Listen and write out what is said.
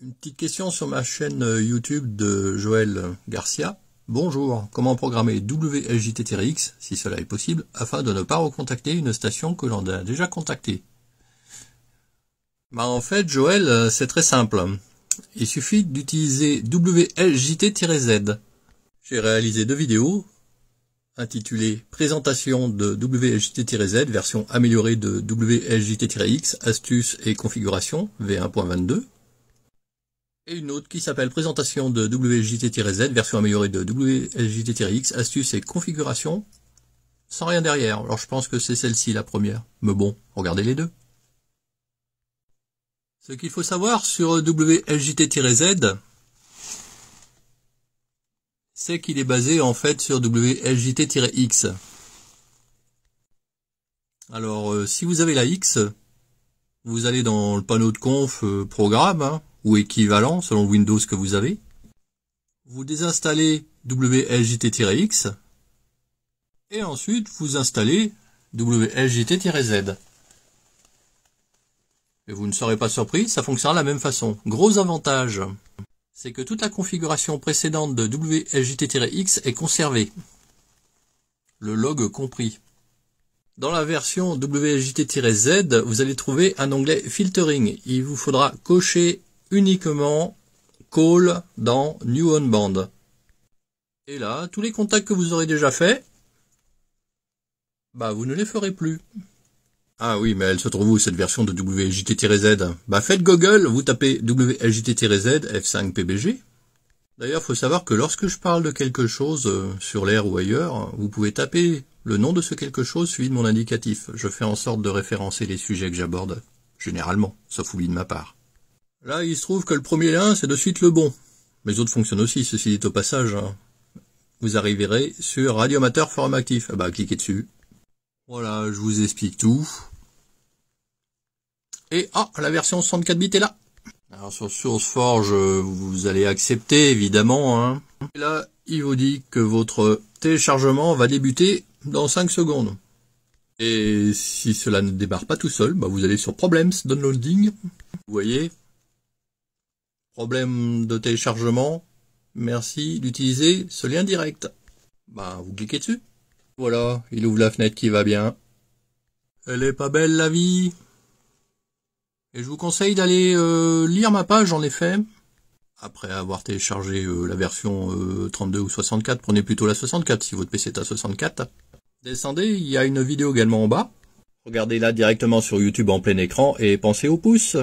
Une petite question sur ma chaîne YouTube de Joël Garcia. Bonjour, comment programmer WLJT-X, si cela est possible, afin de ne pas recontacter une station que l'on a déjà contactée? En fait, Joël, c'est très simple. Il suffit d'utiliser WLJT-Z. J'ai réalisé 2 vidéos intitulées Présentation de WLJT-Z, version améliorée de WLJT-X, astuces et configuration, V1.22. Et une autre qui s'appelle Présentation de WLJT-Z, version améliorée de WLJT-X, astuces et configuration, sans rien derrière. Alors je pense que c'est celle-ci la première. Mais bon, regardez les deux. Ce qu'il faut savoir sur WLJT-Z, c'est qu'il est basé en fait sur WLJT-X. Alors si vous avez la X, vous allez dans le panneau de conf programme, ou équivalent selon le Windows que vous avez. Vous désinstallez WLJT-X et ensuite vous installez WLJT-Z. Et vous ne serez pas surpris, ça fonctionne de la même façon. Gros avantage, c'est que toute la configuration précédente de WLJT-X est conservée, le log compris. Dans la version WLJT-Z, vous allez trouver un onglet Filtering. Il vous faudra cocher uniquement Call dans New On Band. Et là, tous les contacts que vous aurez déjà faits, vous ne les ferez plus. Ah oui, mais elle se trouve où cette version de WLJT-Z? Faites Google, vous tapez WLJT-Z F5PBG. D'ailleurs, faut savoir que lorsque je parle de quelque chose sur l'air ou ailleurs, vous pouvez taper le nom de ce quelque chose suivi de mon indicatif. Je fais en sorte de référencer les sujets que j'aborde, généralement, sauf oubli de ma part. Là, il se trouve que le premier lien, c'est de suite le bon. Les autres fonctionnent aussi, ceci dit au passage. Vous arriverez sur Radio Amateur Forum Actif. Cliquez dessus. Voilà, je vous explique tout. Et, la version 64 bits est là. Alors, sur SourceForge, vous allez accepter, évidemment. Et là, il vous dit que votre téléchargement va débuter dans 5 secondes. Et si cela ne démarre pas tout seul, vous allez sur Problems, Downloading. Vous voyez, problème de téléchargement, merci d'utiliser ce lien direct. Vous cliquez dessus. Voilà, il ouvre la fenêtre qui va bien. Elle est pas belle la vie. Et je vous conseille d'aller lire ma page en effet. Après avoir téléchargé la version 32 ou 64, prenez plutôt la 64 si votre PC est à 64. Descendez, il y a une vidéo également en bas. Regardez-la directement sur YouTube en plein écran et pensez au pouce.